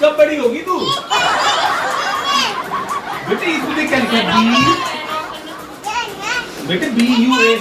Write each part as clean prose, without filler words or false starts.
कब बड़ी होगी तू? बेटे इसमें देख क्या लिखा है? बेटे BUS।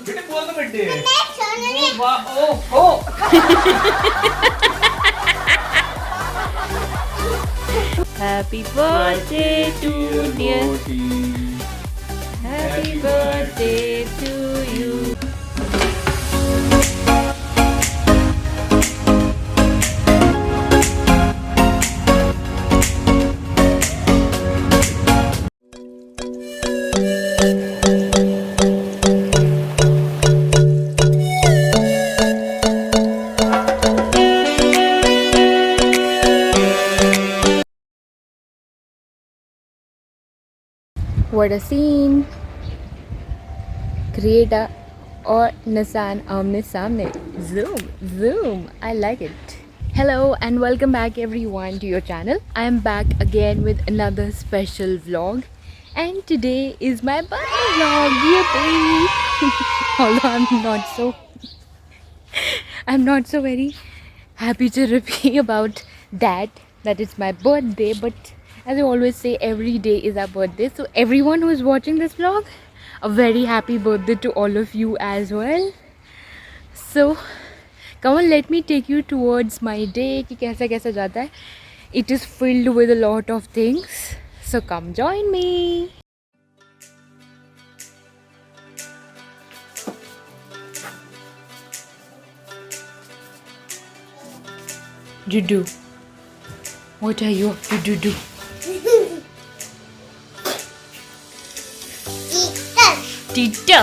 बेटे बोल तो बेटे। Happy birthday to dear. Happy birthday to you. What a scene! Creator or Nissan आमने सामने. Zoom, zoom. I like it. Hello and welcome back everyone to your channel. I am back again with another special vlog, and today is my birthday vlog. Yippee! Although I'm not so very happy to repeat about that it's my birthday, but as I always say, every day is our birthday. So everyone who is watching this vlog, a very happy birthday to all of you as well. So come on, let me take you towards my day कि कैसा कैसा जाता है. It is filled with a lot of things. So come join me. Dudu, what are you up to, Dudu? Tita.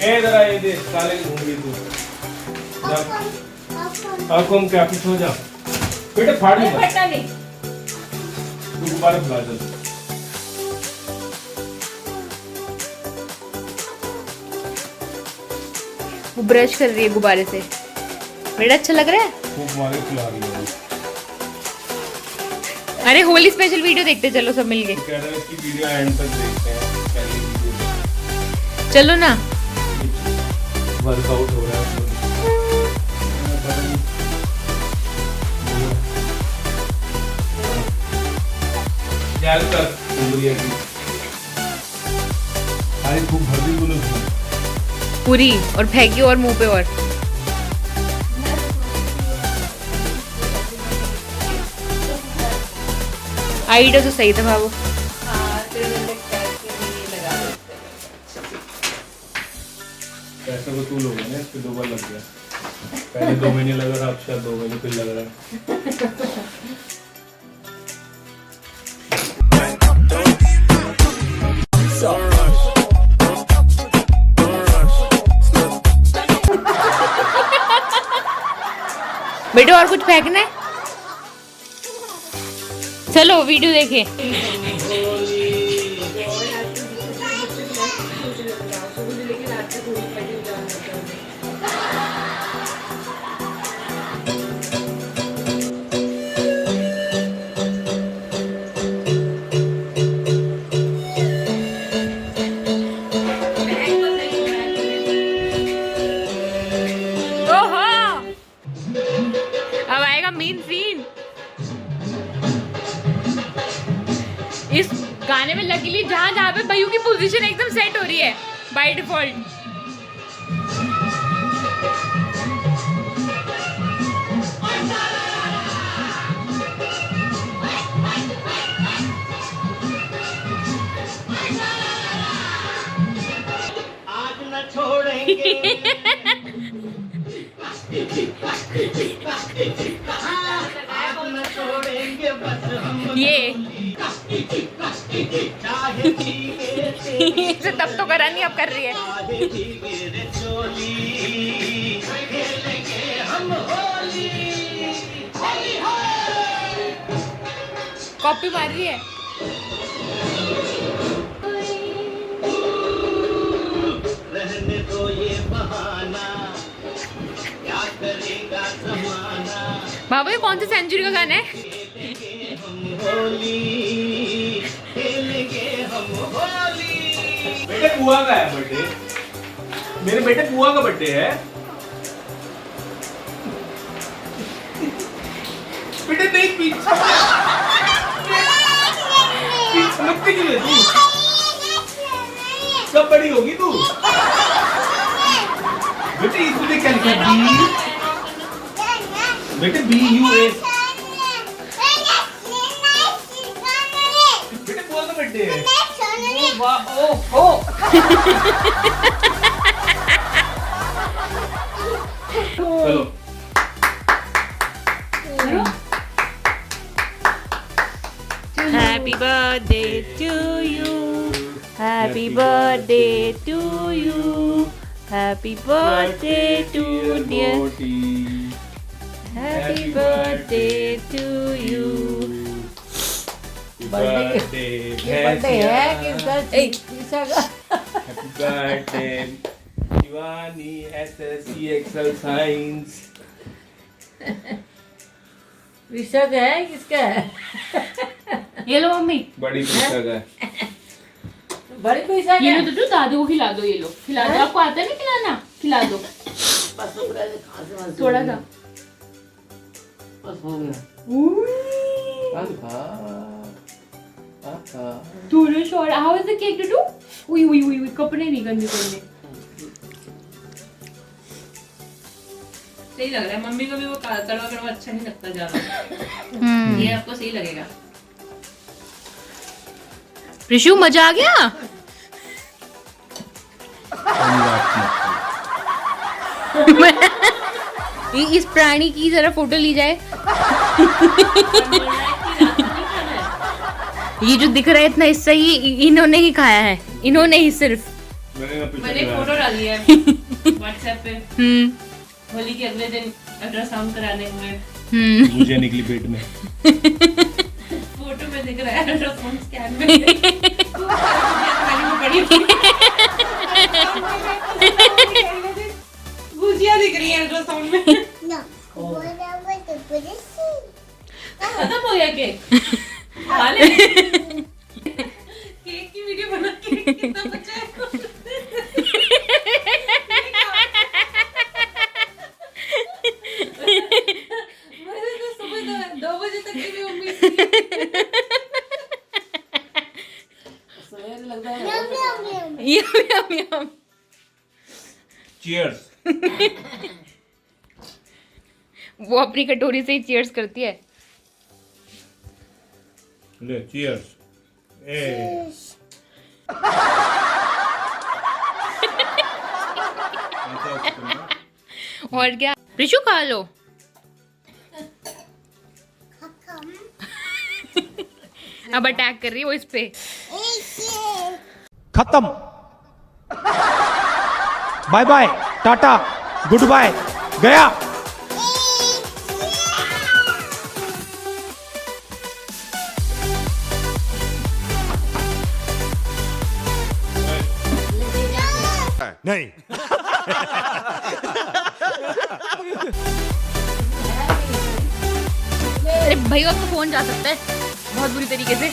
इधर आ ये देख काले घूम गई तू. आँखों में क्या पीछे हो जा. बेटे फाड़ नहीं पता नहीं. तू गुब्बारे फैला दे. वो ब्रश कर रही है गुब्बारे से. बेटा अच्छा लग रहा है. खूब गुब्बारे फैला रही है. अरे होली स्पेशल वीडियो देखते चलो सब मिलके. कह रहा है इसकी वीडियो एंड तक देखते हैं. पहली वीडियो चलो ना. वर्कआउट हो रहा है. यार कर उंगलियां की सारी खूब भर दी तूने. पूरी और फेंकी और मुंह पे. और आइडिया तो सही था बाबू. पैसा तो तू लोगे ना. इसके 2 बार लग गया. पहले 2 महीने लगा था, अब शायद 2 महीने फिर लग रहा है. बेटे और कुछ फेंकना है. चलो वीडियो देखे. अब आएगा मेन सीन. इस गाने में लकीली जहाँ जहाँ पे भैयू की पोजीशन एकदम सेट हो रही है बाय डिफॉल्ट. आज न छोड़ेंगे. ये इसे तब तो करा नहीं, अब कर रही है. कॉपी मार रही है. रहने दो ये बहाना, क्या करेगा ज़माना. बाबा ये कौन सी सेंचुरी का गाना है? होली खेलेंगे हम होली. बेटे बुआ का है बर्थडे. मेरे बेटे बुआ का बर्थडे है। बेटे नहीं पीछे लगती क्यों है तू? कब बड़ी होगी तू? बेटे इसमें क्या लिखा है? बेटे BUA। बेटे बुआ का बर्थडे है। चलो Happy birthday to you. Happy birthday to you. Happy birthday to dear. Happy birthday to you. Birthday है किसका? Happy birthday Shivani SSC excel science. विशक है किसका है? ये लो मम्मी, बड़ी पुस्तक है। बड़ी विशक ये है। लो तो दादू को खिला दो, ये लो खिला दो। आपको आता है ना खिलाना? खिला दो बस हो गया, खांसी वांसी थोड़ा हो सा। गई। बस हो गया। थोड़ा short. How is the cake too? उई उई उई उई, कपड़े नहीं गंदे करने। सही लग रहा है। मम्मी को भी वो तड़वा कड़वा अच्छा नहीं लगता ज्यादा। ये आपको सही लगेगा। प्रिशु मजा आ गया? इस प्राणी की जरा फोटो ली जाए। ये जो दिख रहा है इतना हिस्सा ही इन्होंने ही खाया है, इन्होंने ही सिर्फ। मैंने फोटो डाली है व्हाट्सएप पे होली के अगले दिन अल्ट्रासाउंड कराने हुए। मुझे निकली पेट में। फोटो में दिख रहा है अल्ट्रासाउंड स्कैन में। भुजिया दिख रही है अल्ट्रासाउंड में। खत्म हो गया केक। खा ले। केक की वीडियो बना के कितना बचा है? मैंने तो सुबह 2 बजे तक की भी उम्मीद थी। सवेरे लगता है यम। चीयर्स। वो अपनी कटोरी से ही चीयर्स करती है। ले चीयर्स। ए और क्या? प्रिशु खा लो। अब अटैक कर रही है वो इस पे। खत्म। Bye bye, tata, goodbye, गया। नहीं। अरे भैया आपका फोन जा सकता है बहुत बुरी तरीके से।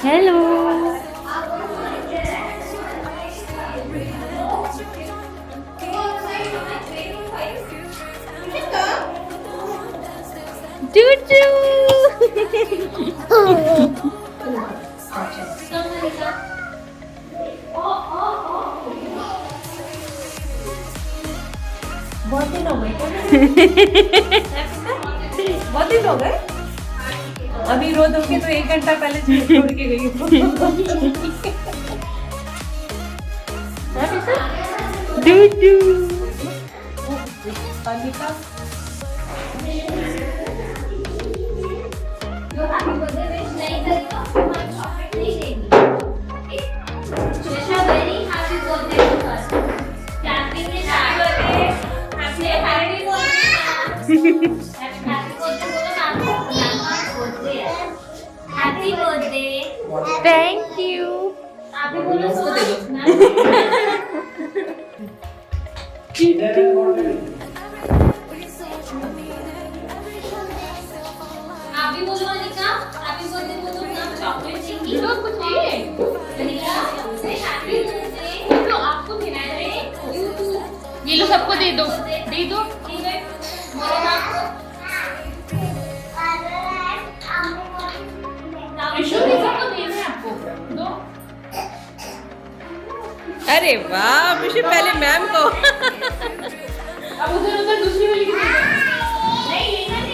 Hello. बहुत दिन हो गए अभी रो दो के तो 1 घंटा पहले छोड़ के गई Happy birthday. Thank you. Happy birthday. Happy बोलो अनिका. Happy birthday बोलो ना चॉकलेट चाहिए. तो कुछ चाहिए. Anika, happy birthday. तो आपको देना है. ये लो सबको दे दो. दे दो. ठीक है. बोलो ना. विशु भी सबको देना है आपको दो अरे वाह विशु पहले मैम को अब उधर उधर दूसरी वाली की दे दो नहीं लेना नहीं.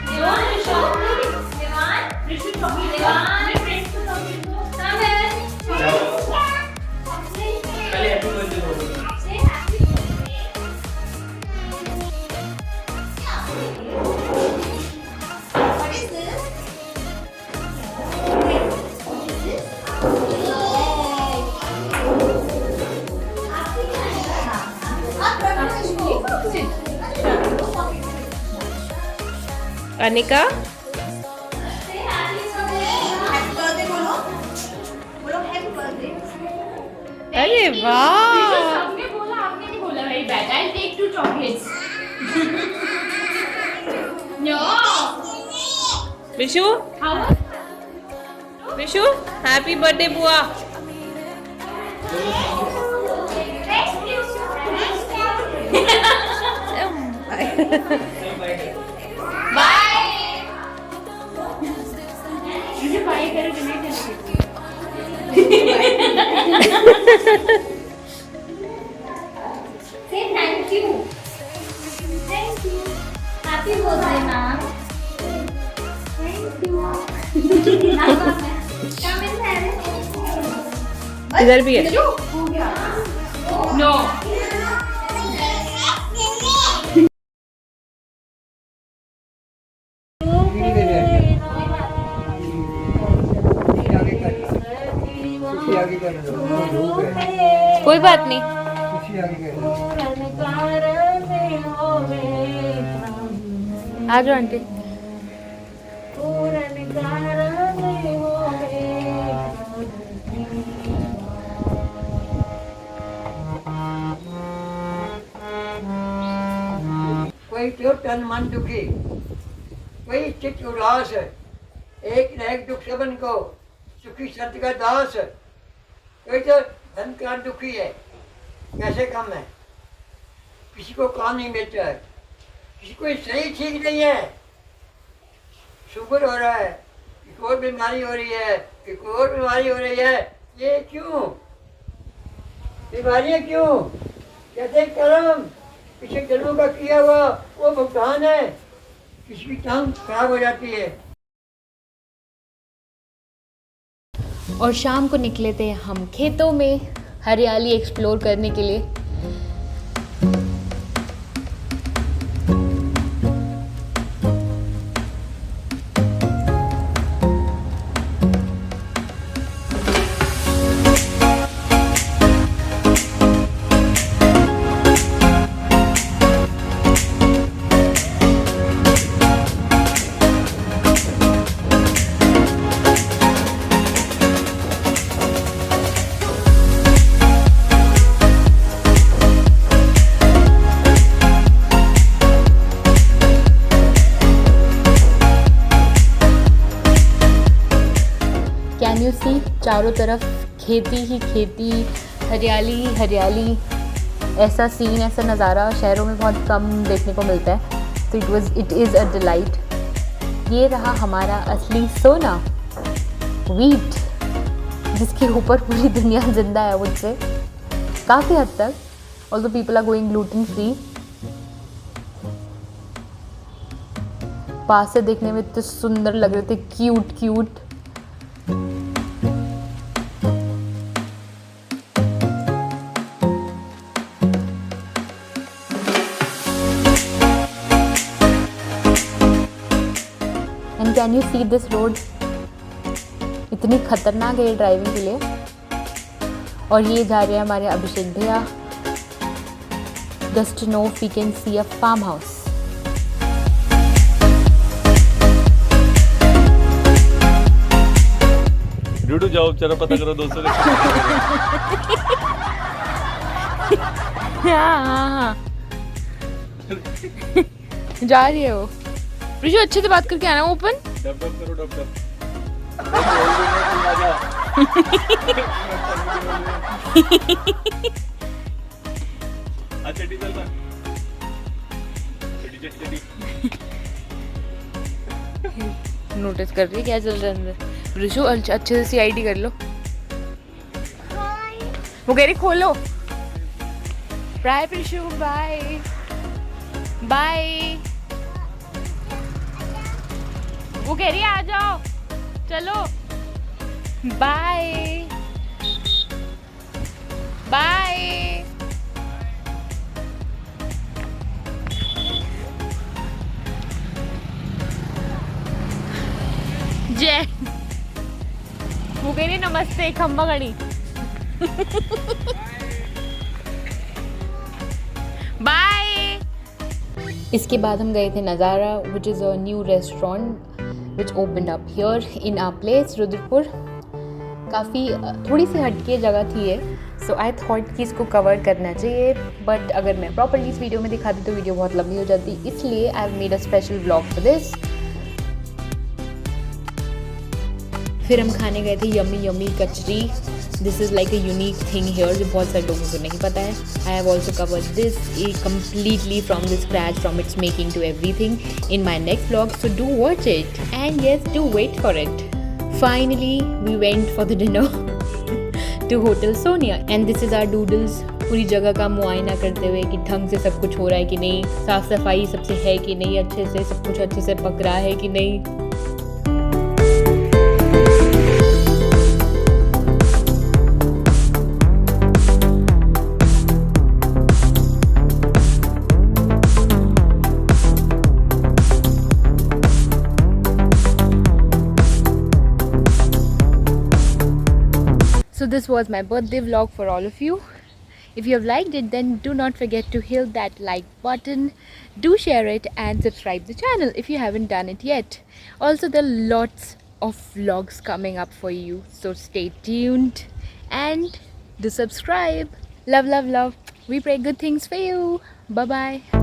देवान विशु. देवान विशु चॉकलेट. देवान फ्रेंड्स को चॉकलेट दो. हाँ मैं. पहले हैप्पी बर्थडे बोलो अनिका अरे वाह आपने बोला आपने नहीं बोला भाई bad I take 2 chocolates no Vishu how Vishu happy birthday बुआ मुझे बाय करो कि नहीं करती Say thank you. Thank you. Happy birthday, ma'am. Thank you. Come in, Harry. इधर भी है हो गया. नो कोई बात नहीं. आ जाओ आंटी. कोई क्यों तन मन दुखी, कोई चित्त उदास, एक न एक दुख सबन को, सुखी सत्य का दास, कोई तो धन का दुखी है, पैसे कम है, किसी को काम नहीं मिलता है, किसी को सही ठीक नहीं है, शुगर हो रहा है, किसी और बीमारी हो रही है, किसी और बीमारी हो रही है, ये क्यों? बीमारियाँ क्यों? कहते हैं कर्म, पिछले जन्मों का किया हुआ वो भुगतान है, किसी की टांग खराब हो जाती है। और शाम को निकले थे हम खेतों में हरियाली एक्सप्लोर करने के लिए. कैन यू सी, चारों तरफ खेती ही खेती, हरियाली ही हरियाली। ऐसा सीन, ऐसा नज़ारा शहरों में बहुत कम देखने को मिलता है। तो इट इज़ अ डिलाइट। ये रहा हमारा असली सोना, वीट, जिसके ऊपर पूरी दुनिया जिंदा है मुझसे काफ़ी हद तक। Although people are going gluten free. पास से देखने में इतने सुंदर लग रहे थे, cute cute. And can you see this road, इतनी खतरनाक है ड्राइविंग के लिए। और ये जा रहे हैं हमारे अभिषेक भैया, just to know if we can see a farm house. डूडू जाओ, चलो पता करो दोस्तों के। हाँ जा रही है वो। ऋषु अच्छे से बात करके आना ओपन। डब डब करो, डब डब। अच्छा चल चल चटी। नोटिस कर रही है क्या चल रहा है अंदर। ऋषु अच्छे से CID कर लो। वो कह रही खोलो। Bye Rishu, bye bye. वो कह रही है आ जाओ, चलो बाय बाय। जय, वो कह रही नमस्ते खम्बा गणी। बाय। इसके बाद हम गए थे Nazara, which is a new restaurant which opened up here in our place Rudrapur. काफ़ी थोड़ी सी हटके जगह थी ये, सो आई थॉट कि इसको कवर करना चाहिए। बट अगर मैं प्रॉपर्ली इस वीडियो में दिखाती तो वीडियो बहुत लंबी हो जाती, इसलिए I have made a special vlog for this. फिर हम खाने गए थे यम्मी यम्मी कचरी। This is like a unique thing here, जो बहुत सारे लोगों को नहीं पता है। I have also covered this completely from the scratch, from its making to everything in my next vlog, so do watch it and yes, do wait for it. Finally we went for the dinner to Hotel Sonia and this is our doodles। पूरी जगह का मुआयना करते हुए कि ढंग से सब कुछ हो रहा है कि नहीं, साफ़ सफाई सबसे है कि नहीं, अच्छे से सब कुछ अच्छे से पक रहा है कि नहीं। So this was my birthday vlog for all of you. If you have liked it, then do not forget to hit that like button, do share it and subscribe the channel if you haven't done it yet. Also, there are lots of vlogs coming up for you, so stay tuned and do subscribe. Love, love, love. We pray good things for you. Bye bye.